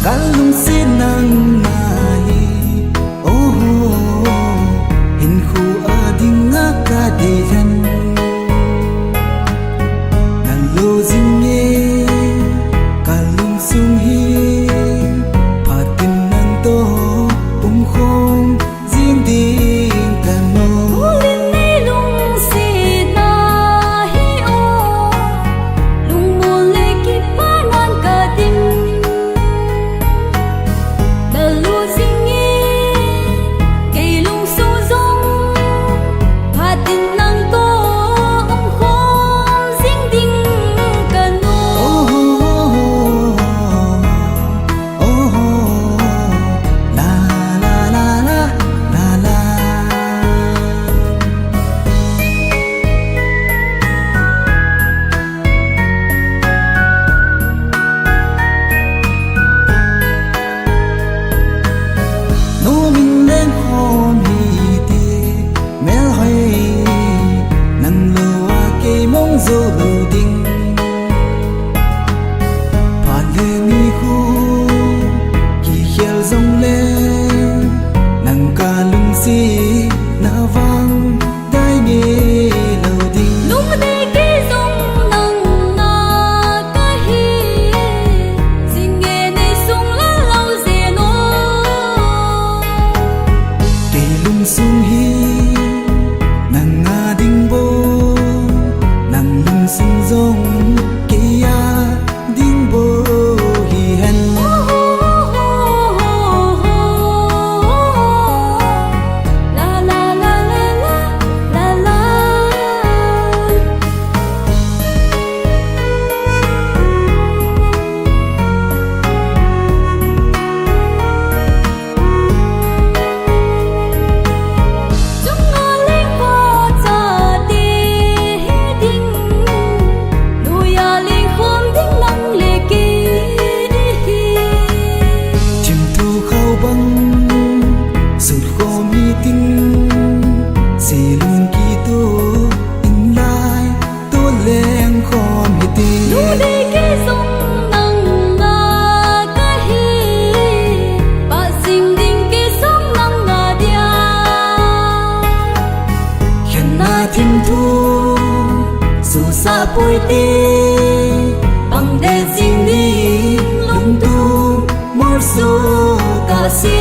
kalung sinang nahi oh hin khu ading akadihan nan lo jinge kalung sung hi phatin nan to khong jing ding kano ulin nei lung si na hi o lung mo le ki pa nan ka din da lu singi kay lung su zong phatin nang to khong jing ding kano la la la la la la no min lên hôm hi ti mel hay nan lo a ke mong zo lo ding pa le mi khu ki hiel zong le nang ka lung si na vang dai nge lo ding lung dei ki zong nang na ka hi jing nge nei sung la lau ze no ke lung sung hi nang nga ding bo nang lung sung zong ke ya ding bo hi han la la la la la la la chúng nó lên hoa cha đi ding nuôi à lên hôm ding nắng lệ kỳ đi chim thu khâu băng sụt khô mi tinh si lung ki tu in lai tu leng kho mi ti lung đi cái sông nắng na cái hi ba sinh đinh cái sông nắng na dia khen na thim thu su sa pui ti bằng đê xin đi lung tu mor su ca si